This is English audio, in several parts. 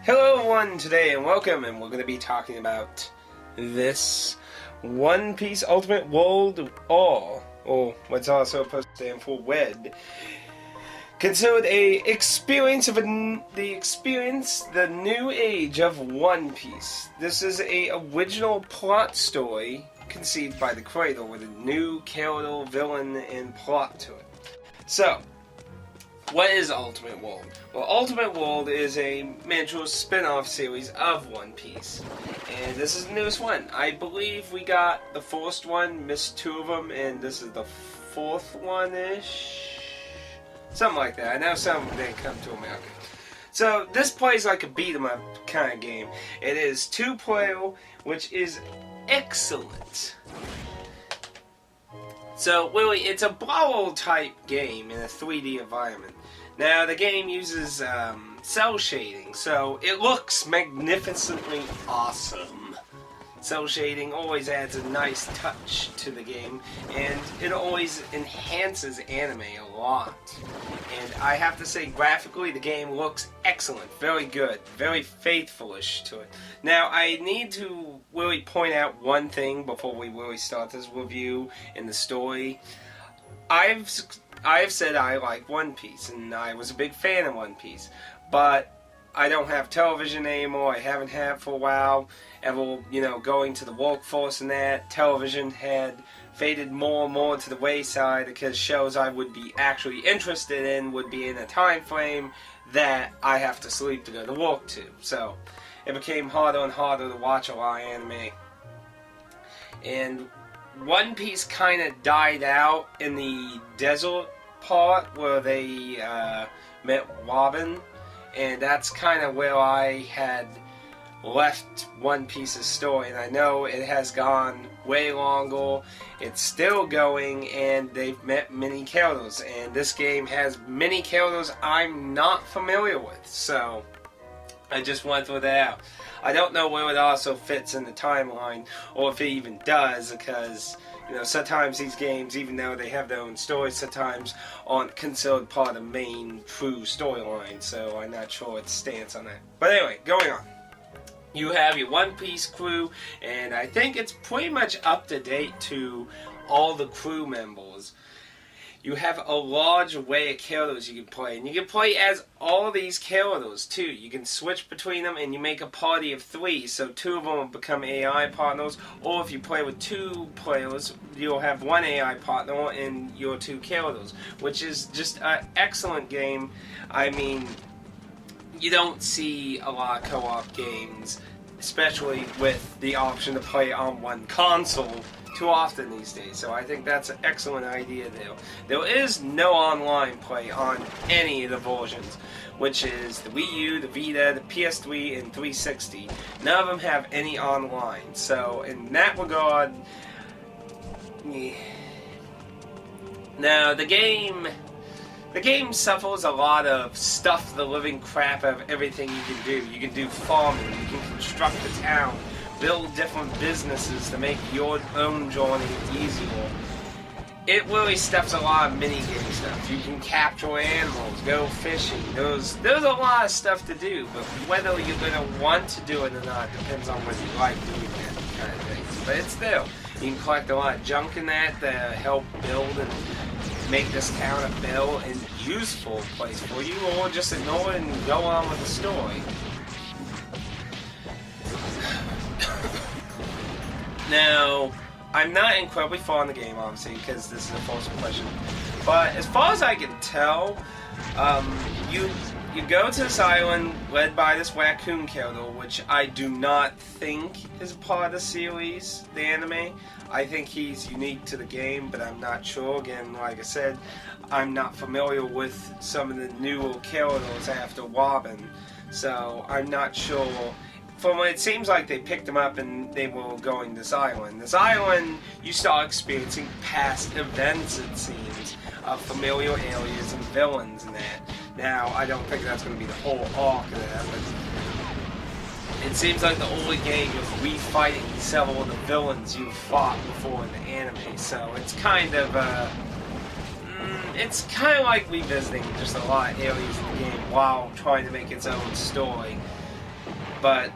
Hello everyone, today and welcome, and we're going to be talking about this One Piece Ultimate World or what's also supposed to stand for WED. Considered the new age of One Piece. This is a original plot story conceived by the creator with a new character, villain, and plot to it. So, what is Ultimate World? Well, Ultimate World is a miniature spin-off series of One Piece. And this is the newest one. I believe we got the first one, missed two of them, and this is the fourth one-ish? Something like that. I know some didn't come to America. So, this plays like a beat-em-up kind of game. It is two-player, which is excellent. So, really, it's a Brawl-type game in a 3D environment. Now, the game uses cell shading, so it looks magnificently awesome. Cell shading always adds a nice touch to the game, and it always enhances anime a lot. And I have to say, graphically, the game looks excellent, very good, very faithful-ish to it. Now, I need to really point out one thing before we really start this review in the story. I've said I like One Piece, and I was a big fan of One Piece, but I don't have television anymore. I haven't had for a while. Ever, going to the workforce and that, television had faded more and more to the wayside because shows I would be actually interested in would be in a time frame that I have to sleep to go to work to. So it became harder and harder to watch a lot of anime. And One Piece kind of died out in the desert part where they met Robin, and that's kind of where I had left One Piece's story. And I know it has gone way longer, it's still going, and they've met many characters, and this game has many characters I'm not familiar with, so I just went through that out. I don't know where it also fits in the timeline, or if it even does, because sometimes these games, even though they have their own stories, sometimes aren't considered part of the main true storyline, so I'm not sure its stance on that. But anyway, going on. You have your One Piece crew, and I think it's pretty much up to date to all the crew members. You have a large array of characters you can play, and you can play as all these characters too. You can switch between them, and you make a party of 3, so 2 of them will become AI partners, or if you play with 2 players, you'll have 1 AI partner and your 2 characters, which is just an excellent game. I mean, you don't see a lot of co-op games, especially with the option to play on one console, too often these days, so I think that's an excellent idea there. There is no online play on any of the versions, which is the Wii U, the Vita, the PS3, and 360. None of them have any online, so in that regard, yeah. Now, the game suffers a lot of stuff the living crap out of everything you can do. You can do farming, you can construct a town, build different businesses to make your own journey easier. It really stuffs a lot of mini-game stuff. You can capture animals, go fishing. There's a lot of stuff to do, but whether you're going to want to do it or not depends on whether you like doing that kind of thing. But it's there. You can collect a lot of junk in that to help build and make this town a better and useful place for you, or just ignore it and go on with the story. Now, I'm not incredibly fond of the game, obviously, because this is a first impression. But as far as I can tell, you go to this island led by this raccoon character, which I do not think is part of the series, the anime. I think he's unique to the game, but I'm not sure. Again, like I said, I'm not familiar with some of the newer characters after Robin, so I'm not sure. From what it seems like, they picked him up and they were going to this island. This island, you start experiencing past events, it seems, of familiar aliens and villains and that. Now, I don't think that's going to be the whole arc of that, but it seems like the only game is refighting several of the villains you fought before in the anime. So it's kind of like revisiting just a lot of aliens in the game while trying to make its own story. But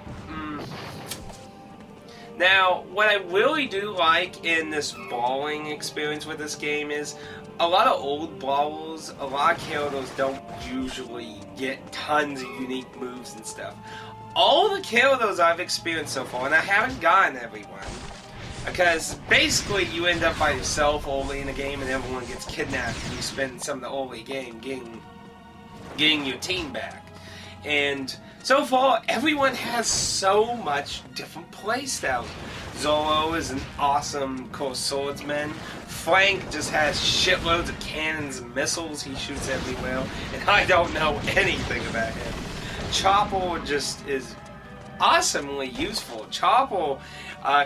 now, what I really do like in this brawling experience with this game is a lot of old brawlers, a lot of Gyarados don't usually get tons of unique moves and stuff. All the Gyarados I've experienced so far, and I haven't gotten everyone, because basically you end up by yourself early in the game and everyone gets kidnapped and you spend some of the early game getting your team back. And so far, everyone has so much different playstyles. Zoro is an awesome, of course, swordsman. Frank just has shitloads of cannons and missiles he shoots everywhere, and I don't know anything about him. Chopper just is awesomely useful. Chopper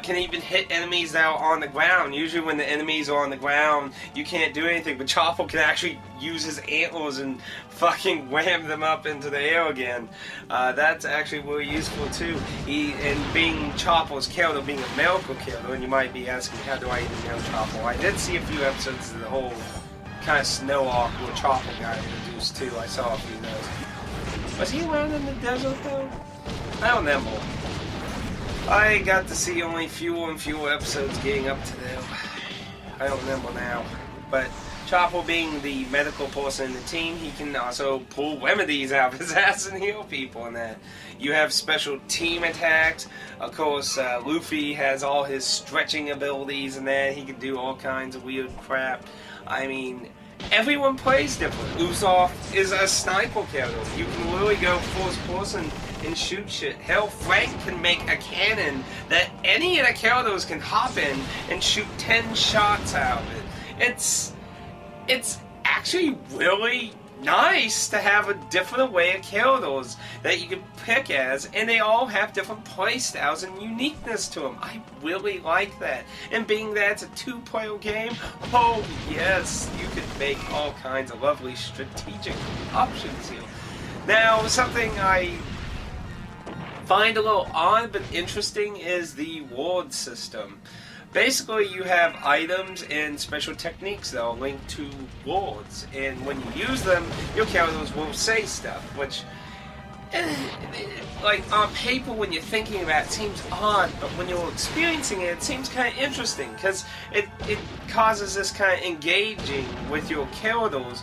can even hit enemies that are on the ground. Usually when the enemies are on the ground, you can't do anything, but Chopper can actually use his antlers and fucking wham them up into the air again. That's actually really useful too. And being Chopper's character, being a medical character, and you might be asking, how do I even know Chopper? I did see a few episodes of the whole kind of snow arc where Chopper got introduced too. I saw a few of those. Was he around in the desert though? I don't remember. I got to see only fewer and fewer episodes getting up to them. I don't remember now. But Chopper being the medical person in the team, he can also pull remedies out of his ass and heal people and that. You have special team attacks. Of course, Luffy has all his stretching abilities and that. He can do all kinds of weird crap. I mean, everyone plays different. Usopp is a sniper character. You can literally go first person and shoot shit. Hell, Frank can make a cannon that any of the characters can hop in and shoot 10 shots out of it. It's actually really nice to have a different array of characters that you can pick as, and they all have different playstyles and uniqueness to them. I really like that. And being that it's a two-player game, oh yes, you could make all kinds of lovely strategic options here. Now, something I find a little odd but interesting is the ward system. Basically, you have items and special techniques that are linked to wards, and when you use them, your characters will say stuff, which, like, on paper, when you're thinking about it, seems odd, but when you're experiencing it, it seems kind of interesting, because it causes this kind of engaging with your characters,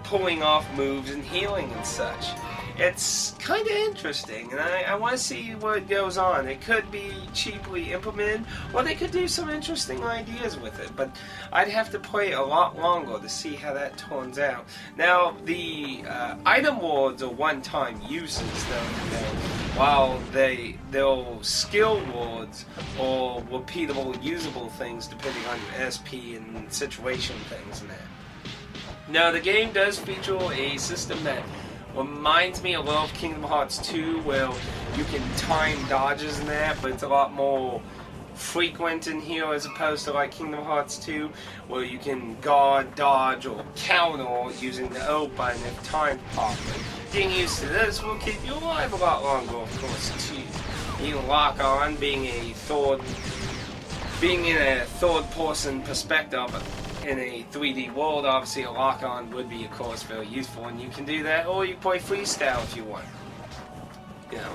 pulling off moves and healing and such. It's kind of interesting, and I want to see what goes on. It could be cheaply implemented, or they could do some interesting ideas with it, but I'd have to play a lot longer to see how that turns out. Now, the item wards are one-time uses, though, while they're skill wards or repeatable, usable things depending on your SP and situation things and that. Now, the game does feature a system that reminds me a lot of Kingdom Hearts 2, where you can time dodges and that, but it's a lot more frequent in here as opposed to like Kingdom Hearts 2, where you can guard, dodge, or counter using the O button if time properly. Getting used to this will keep you alive a lot longer, of course, too. You can lock on, being in a third-person perspective. In a 3D world, obviously a lock-on would be, of course, very useful, and you can do that, or you play freestyle if you want. You know,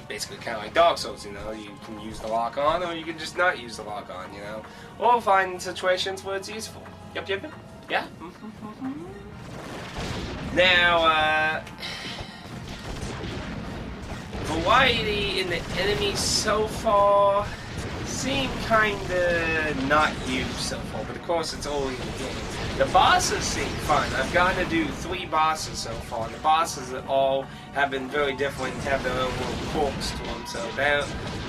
basically kind of like Dark Souls, you know, you can use the lock-on, or you can just not use the lock-on, you know, or find situations where it's useful. Yep, yeah? Now, variety in the enemies so far seem kinda not used so far, but of course it's early in the game. The bosses seem fun. I've gotten to do 3 bosses so far, and the bosses all have been very different and have their own little quirks to them, so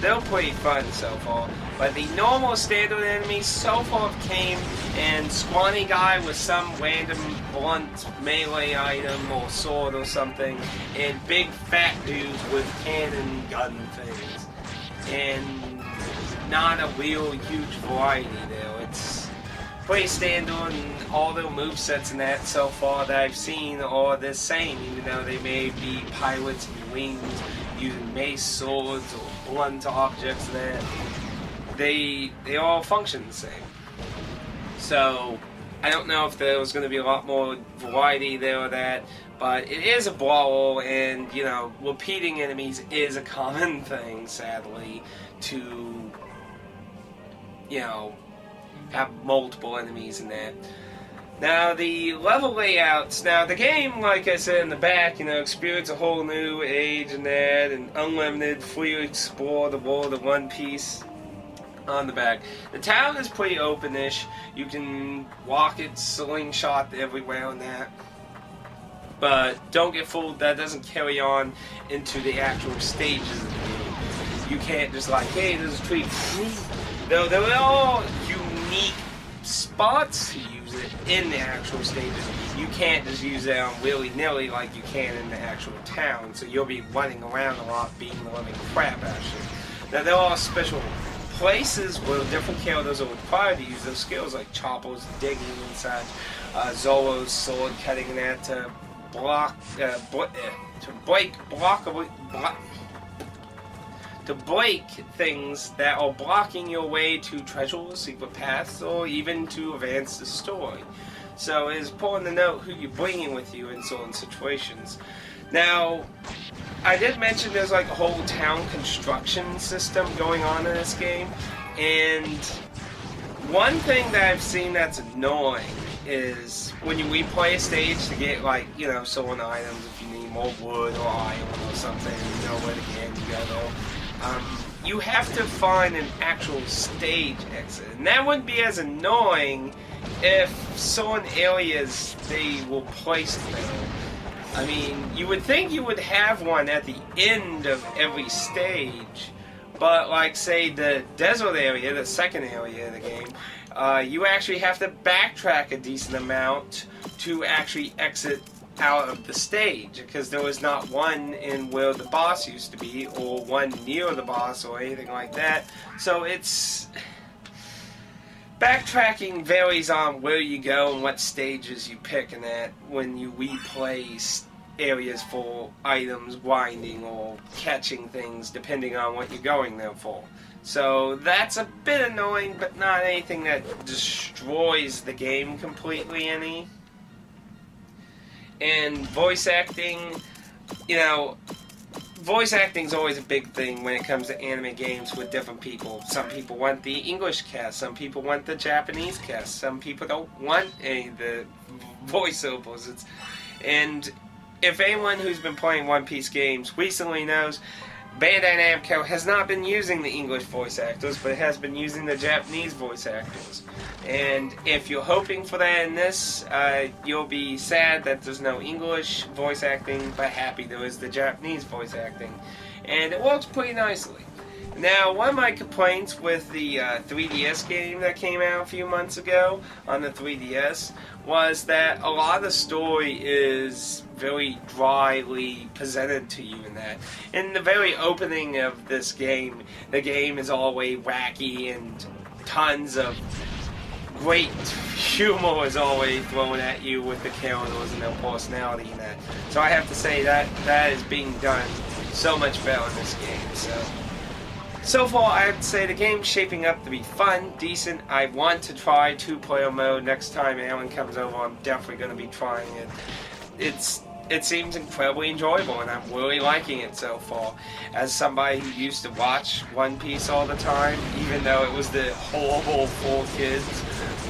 they're pretty fun so far. But the normal standard enemies so far came and Scrawny Guy with some random blunt melee item or sword or something, and big fat dudes with cannon gun things. And not a real huge variety there. It's pretty standard, and all the movesets and that so far that I've seen are the same, even though they may be pilots and wings using mace, swords, or blunt objects and that. They all function the same. So I don't know if there was going to be a lot more variety there or that, But it is a brawl, and, you know, repeating enemies is a common thing, sadly, to, you know, have multiple enemies in that. Now, the level layouts, now the game, like I said in the back, you know, experience a whole new age in that, and unlimited, freely explore the world of One Piece on the back. The town is pretty openish. You can walk it, slingshot everywhere on that. But don't get fooled, that doesn't carry on into the actual stages of the game. You can't just like, hey, there's a tree. Though they're all unique spots to use it in the actual stages. You can't just use it on willy-nilly like you can in the actual town. So you'll be running around a lot, beating the living crap out of shit. Now there are special places where different characters are required to use those skills, like Chopper's digging and such, Zoro's sword cutting that to break things that are blocking your way to treasures, secret paths, or even to advance the story. So it is important to note who you're bringing with you in certain situations. Now, I did mention there's like a whole town construction system going on in this game, and one thing that I've seen that's annoying is when you replay a stage to get, like, you know, certain items, if you need more wood or iron or something, you know where to get, you go there. You have to find an actual stage exit, and that wouldn't be as annoying if certain areas they were placed there. I mean, you would think you would have one at the end of every stage, but like, say, the desert area, the second area of the game, you actually have to backtrack a decent amount to actually exit out of the stage, because there was not one in where the boss used to be, or one near the boss, or anything like that. So it's... backtracking varies on where you go and what stages you pick in that when you replay areas for items, grinding, or catching things, depending on what you're going there for. So that's a bit annoying, but not anything that destroys the game completely any. And voice acting, you know, voice acting is always a big thing when it comes to anime games with different people. Some people want the English cast, some people want the Japanese cast, some people don't want any of the voiceovers. And if anyone who's been playing One Piece games recently knows, Bandai Namco has not been using the English voice actors, but it has been using the Japanese voice actors. And if you're hoping for that in this, you'll be sad that there's no English voice acting, but happy there is the Japanese voice acting. And it works pretty nicely. Now, one of my complaints with the 3DS game that came out a few months ago on the 3DS was that a lot of the story is very dryly presented to you in that. In the very opening of this game, the game is always wacky and tons of great humor is always thrown at you with the characters and their personality in that. So I have to say that is being done so much better in this game. So far, I have to say the game's shaping up to be fun, decent. I want to try 2-player mode next time Alan comes over. I'm definitely going to be trying it. It seems incredibly enjoyable, and I'm really liking it so far. As somebody who used to watch One Piece all the time, even though it was the horrible 4Kids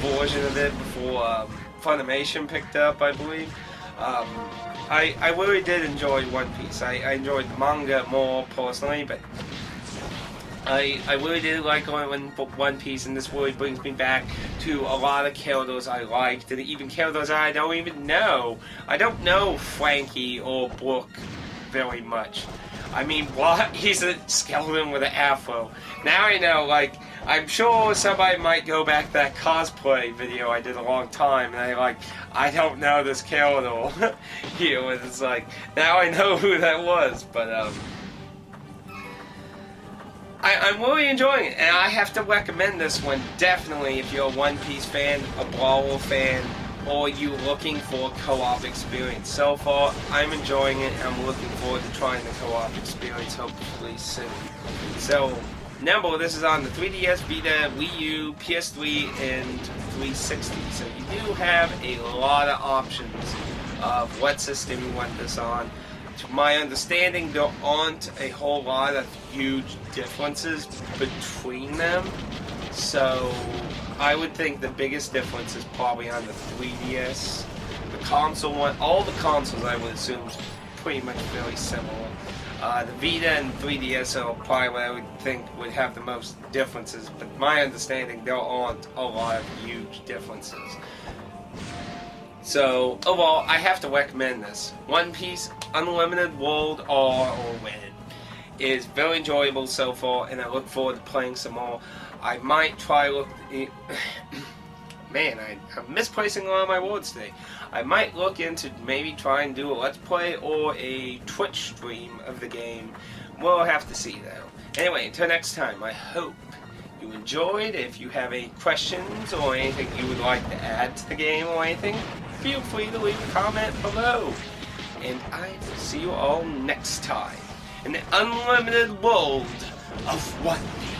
version of it before Funimation picked up, I believe. I really did enjoy One Piece. I enjoyed the manga more personally, but I really did like One Piece, and this really brings me back to a lot of characters I liked, and even characters I don't even know. I don't know Frankie or Brook very much. I mean, what? He's a skeleton with an afro. Now I know, like, I'm sure somebody might go back to that cosplay video I did a long time, and I don't know this character here, and it's like, now I know who that was, but, I'm really enjoying it, and I have to recommend this one definitely if you're a One Piece fan, a Brawler fan, or you looking for a co-op experience. So far, I'm enjoying it, and I'm looking forward to trying the co-op experience hopefully soon. So, remember, this is on the 3DS, Vita, Wii U, PS3, and 360, so you do have a lot of options of what system you want this on. To my understanding, there aren't a whole lot of huge differences between them. So I would think the biggest difference is probably on the 3DS. The console one, all the consoles I would assume is pretty much very similar. The Vita and 3DS are probably what I would think would have the most differences, but my understanding there aren't a lot of huge differences. So overall, I have to recommend this. One Piece Unlimited World R or Win is very enjoyable so far, and I look forward to playing some more. I might try man, I'm misplacing a lot of my words today. I might look into maybe try and do a Let's Play or a Twitch stream of the game. We'll have to see though. Anyway, until next time, I hope you enjoyed. If you have any questions or anything you would like to add to the game or anything, feel free to leave a comment below. And I will see you all next time in the unlimited world of One Piece.